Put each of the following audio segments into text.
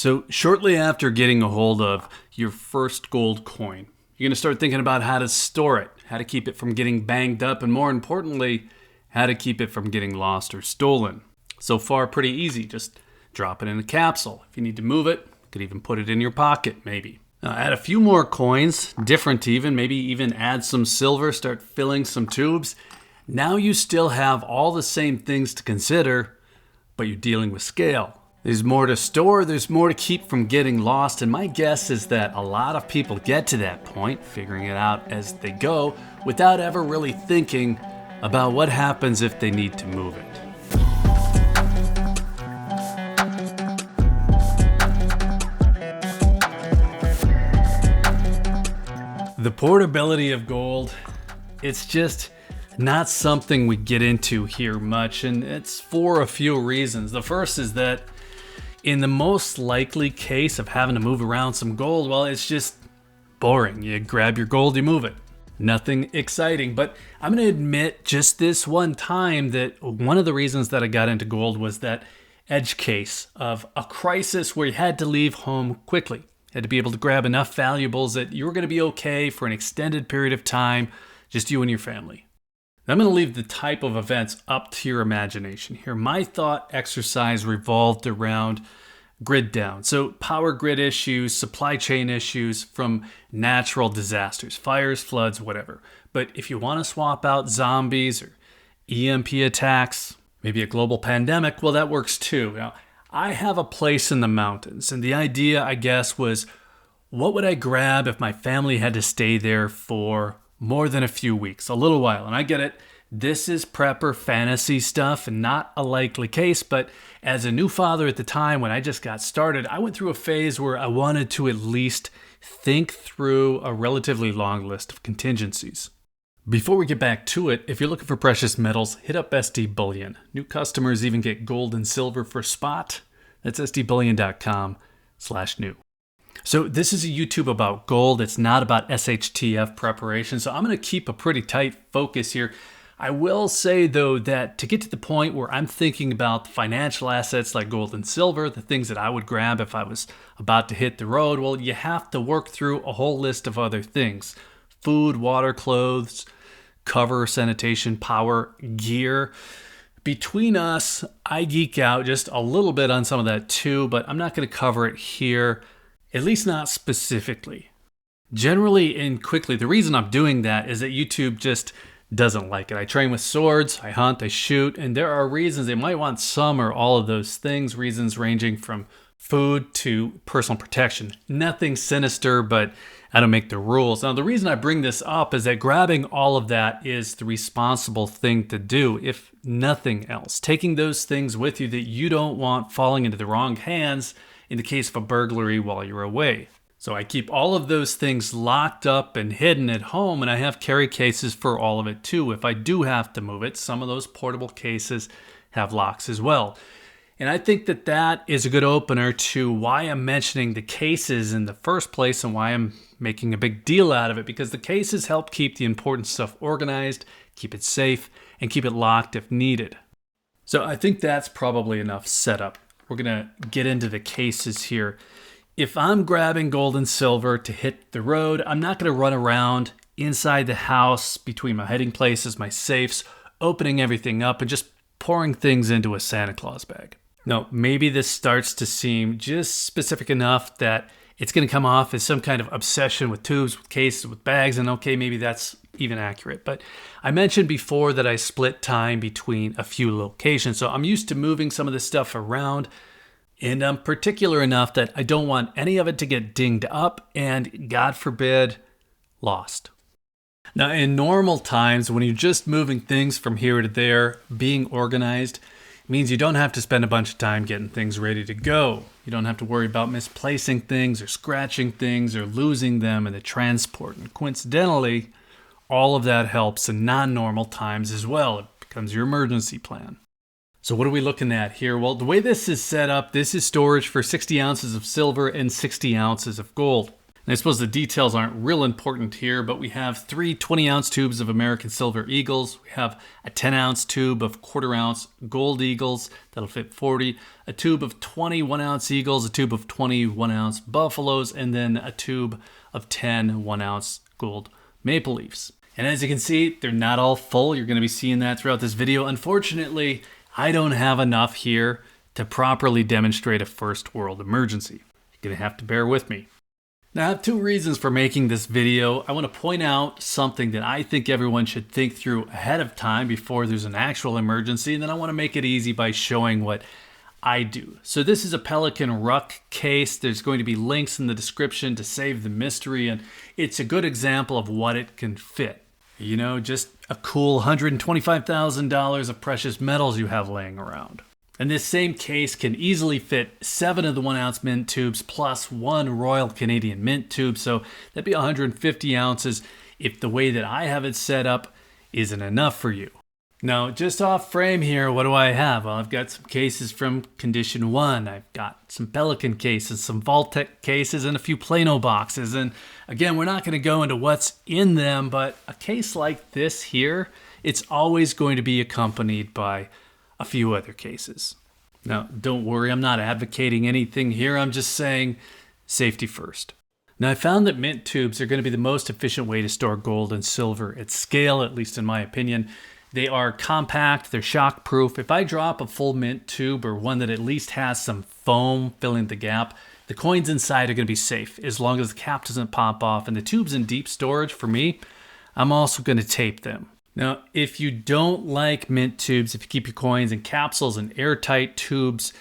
So shortly after getting a hold of your first gold coin, you're going to start thinking about how to store it, how to keep it from getting banged up, and more importantly, how to keep it from getting lost or stolen. So far, pretty easy. Just drop it in a capsule. If you need to move it, you could even put it in your pocket, maybe. Now, add a few more coins, different even, maybe even add some silver, start filling some tubes. Now you still have all the same things to consider, but you're dealing with scale. There's more to store, there's more to keep from getting lost, and my guess is that a lot of people get to that point, figuring it out as they go, without ever really thinking about what happens if they need to move it. The portability of gold, it's just not something we get into here much, and it's for a few reasons. The first is that in the most likely case of having to move around some gold, well, it's just boring. You grab your gold, you move it. Nothing exciting. But I'm going to admit just this one time that one of the reasons that I got into gold was that edge case of a crisis where you had to leave home quickly. You had to be able to grab enough valuables that you were going to be okay for an extended period of time, just you and your family. I'm going to leave the type of events up to your imagination here. My thought exercise revolved around grid down. So power grid issues, supply chain issues from natural disasters, fires, floods, whatever. But if you want to swap out zombies or EMP attacks, maybe a global pandemic, well, that works too. Now, I have a place in the mountains, and the idea, I guess, was what would I grab if my family had to stay there for more than a few weeks, a little while. And I get it. This is prepper fantasy stuff and not a likely case. But as a new father at the time, when I just got started, I went through a phase where I wanted to at least think through a relatively long list of contingencies. Before we get back to it, if you're looking for precious metals, hit up SD Bullion. New customers even get gold and silver for spot. That's sdbullion.com/new. So this is a YouTube about gold. It's not about SHTF preparation. So I'm going to keep a pretty tight focus here. I will say, though, that to get to the point where I'm thinking about financial assets like gold and silver, the things that I would grab if I was about to hit the road, well, you have to work through a whole list of other things. Food, water, clothes, cover, sanitation, power, gear. Between us, I geek out just a little bit on some of that too, but I'm not going to cover it here. At least not specifically. Generally and quickly, the reason I'm doing that is that YouTube just doesn't like it. I train with swords, I hunt, I shoot, and there are reasons they might want some or all of those things, reasons ranging from food to personal protection. Nothing sinister, but I don't make the rules. Now, the reason I bring this up is that grabbing all of that is the responsible thing to do, if nothing else. Taking those things with you that you don't want falling into the wrong hands in the case of a burglary while you're away. So I keep all of those things locked up and hidden at home, and I have carry cases for all of it too. If I do have to move it, some of those portable cases have locks as well. And I think that that is a good opener to why I'm mentioning the cases in the first place and why I'm making a big deal out of it, because the cases help keep the important stuff organized, keep it safe, and keep it locked if needed. So I think that's probably enough setup. We're going to get into the cases here. If I'm grabbing gold and silver to hit the road, I'm not going to run around inside the house between my hiding places, my safes, opening everything up and just pouring things into a Santa Claus bag. No, maybe this starts to seem just specific enough that it's going to come off as some kind of obsession with tubes, with cases, with bags, and okay, maybe that's even accurate. But I mentioned before that I split time between a few locations, so I'm used to moving some of this stuff around, and I'm particular enough that I don't want any of it to get dinged up and, God forbid, lost. Now, in normal times, when you're just moving things from here to there, being organized means you don't have to spend a bunch of time getting things ready to go. You don't have to worry about misplacing things or scratching things or losing them in the transport. And coincidentally, all of that helps in non-normal times as well. It becomes your emergency plan. So what are we looking at here? Well, the way this is set up, this is storage for 60 ounces of silver and 60 ounces of gold. And I suppose the details aren't real important here, but we have 3 20-ounce tubes of American Silver Eagles. We have a 10-ounce tube of quarter-ounce Gold Eagles. That'll fit 40. A tube of 21-ounce Eagles, a tube of 21-ounce Buffaloes, and then a tube of 10 1-ounce Gold Maple Leafs. And as you can see, they're not all full. You're going to be seeing that throughout this video. Unfortunately, I don't have enough here to properly demonstrate a first world emergency. You're going to have to bear with me. Now, I have 2 reasons for making this video. I want to point out something that I think everyone should think through ahead of time before there's an actual emergency, and then I want to make it easy by showing what I do. So this is a Pelican ruck case. There's going to be links in the description to save the mystery, and it's a good example of what it can fit. You know, just a cool $125,000 of precious metals you have laying around. And this same case can easily fit 7 of the 1-ounce mint tubes plus 1 Royal Canadian mint tube. So that'd be 150 ounces if the way that I have it set up isn't enough for you. Now, just off frame here, what do I have? Well, I've got some cases from Condition 1. I've got some Pelican cases, some Vault-Tec cases, and a few Plano boxes. And again, we're not going to go into what's in them, but a case like this here, it's always going to be accompanied by a few other cases. Now, don't worry, I'm not advocating anything here. I'm just saying safety first. Now, I found that mint tubes are going to be the most efficient way to store gold and silver at scale, at least in my opinion. They are compact, they're shock-proof. If I drop a full mint tube or one that at least has some foam filling the gap, the coins inside are going to be safe as long as the cap doesn't pop off. And the tubes in deep storage, for me, I'm also going to tape them. Now, if you don't like mint tubes, if you keep your coins in capsules and airtight tubes,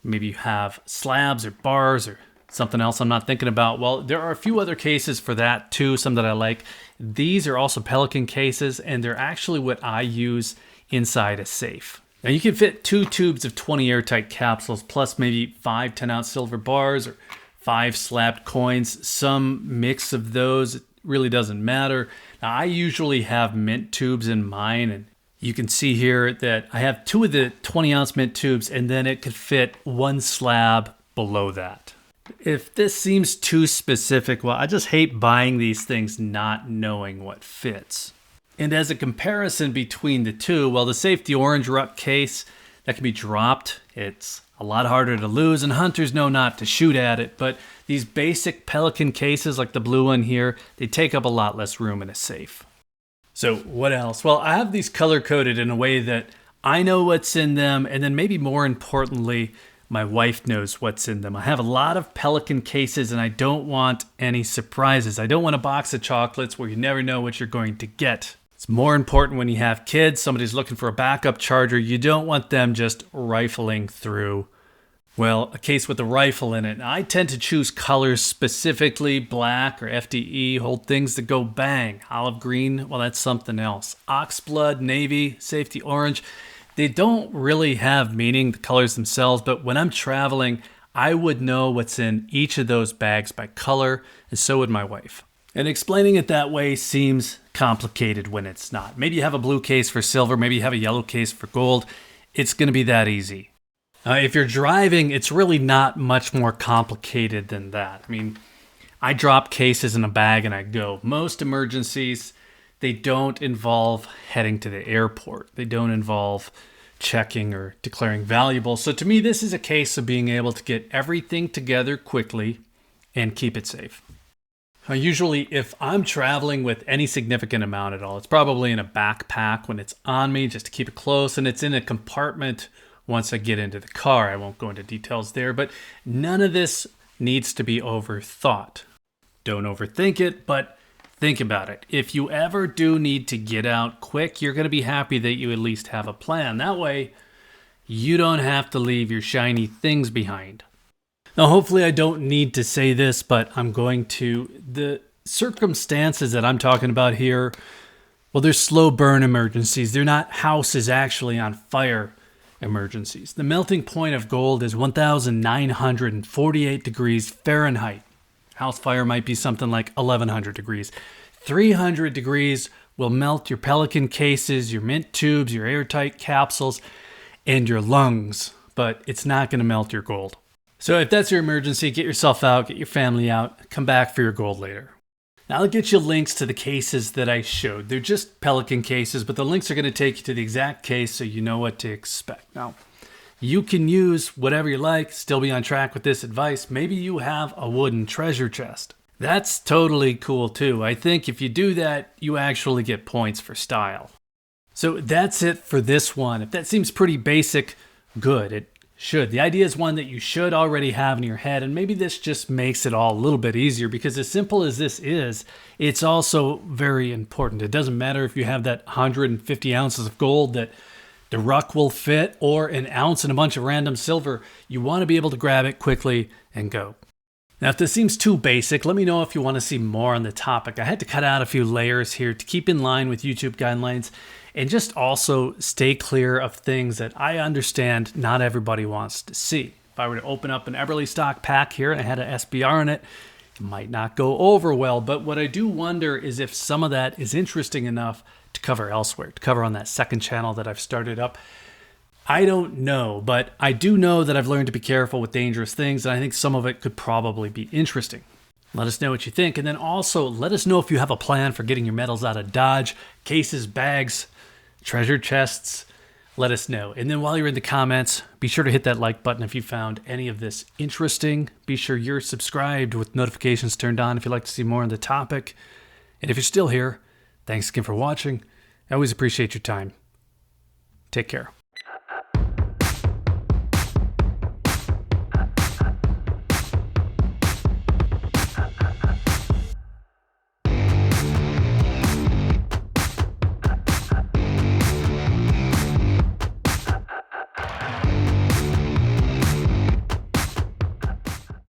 maybe you have slabs or bars or something else I'm not thinking about, well, there are a few other cases for that too, some that I like. These are also Pelican cases, and they're actually what I use inside a safe. Now, you can fit 2 tubes of 20 airtight capsules, plus maybe 5 10-ounce silver bars or 5 slabbed coins. Some mix of those, it really doesn't matter. Now, I usually have mint tubes in mine, and you can see here that I have 2 of the 20-ounce mint tubes, and then it could fit 1 slab below that. If this seems too specific, well, I just hate buying these things not knowing what fits. And as a comparison between the two, well, the safety orange ruck case, that can be dropped. It's a lot harder to lose, and hunters know not to shoot at it. But these basic Pelican cases, like the blue one here, they take up a lot less room in a safe. So what else? Well, I have these color-coded in a way that I know what's in them, and then maybe more importantly, my wife knows what's in them. I have a lot of Pelican cases, and I don't want any surprises. I don't want a box of chocolates where you never know what you're going to get. It's more important when you have kids, somebody's looking for a backup charger. You don't want them just rifling through, well, a case with a rifle in it. I tend to choose colors specifically. Black or FDE hold things that go bang. Olive green, well, that's something else. Oxblood, navy, safety orange. They don't really have meaning, the colors themselves, but when I'm traveling, I would know what's in each of those bags by color, and so would my wife. And explaining it that way seems complicated when it's not. Maybe you have a blue case for silver, maybe you have a yellow case for gold. It's going to be that easy. If you're driving, it's really not much more complicated than that. I mean, I drop cases in a bag and I go. Most emergencies, they don't involve heading to the airport. They don't involve checking or declaring valuable. So to me, this is a case of being able to get everything together quickly and keep it safe. Usually, if I'm traveling with any significant amount at all, it's probably in a backpack when it's on me just to keep it close, and it's in a compartment once I get into the car. I won't go into details there, but none of this needs to be overthought. Don't overthink it, but think about it. If you ever do need to get out quick, you're going to be happy that you at least have a plan. That way, you don't have to leave your shiny things behind. Now, hopefully I don't need to say this, but I'm going to. The circumstances that I'm talking about here, well, they're slow burn emergencies. They're not houses actually on fire emergencies. The melting point of gold is 1,948 degrees Fahrenheit. House fire might be something like 1,100 degrees. 300 degrees will melt your Pelican cases, your mint tubes, your airtight capsules, and your lungs, but it's not going to melt your gold. So if that's your emergency, get yourself out, get your family out, come back for your gold later. Now I'll get you links to the cases that I showed. They're just Pelican cases, but the links are going to take you to the exact case so you know what to expect. Now, you can use whatever you like, still be on track with this advice. Maybe you have a wooden treasure chest. That's totally cool too. I think if you do that, you actually get points for style. So that's it for this one. If that seems pretty basic, good. It should. The idea is one that you should already have in your head, and maybe this just makes it all a little bit easier, because as simple as this is, it's also very important. It doesn't matter if you have that 150 ounces of gold that the ruck will fit, or an ounce and a bunch of random silver. You want to be able to grab it quickly and go. Now, if this seems too basic, let me know if you want to see more on the topic. I had to cut out a few layers here to keep in line with YouTube guidelines, and just also stay clear of things that I understand not everybody wants to see. If I were to open up an Everly stock pack here and I had an SBR in it, it might not go over well. But what I do wonder is if some of that is interesting enough to cover elsewhere, to cover on that second channel that I've started up. I don't know, but I do know that I've learned to be careful with dangerous things, and I think some of it could probably be interesting. Let us know what you think, and then also let us know if you have a plan for getting your metals out of Dodge, cases, bags, treasure chests. Let us know. And then while you're in the comments, be sure to hit that like button if you found any of this interesting. Be sure you're subscribed with notifications turned on if you'd like to see more on the topic. And if you're still here, thanks again for watching. I always appreciate your time. Take care.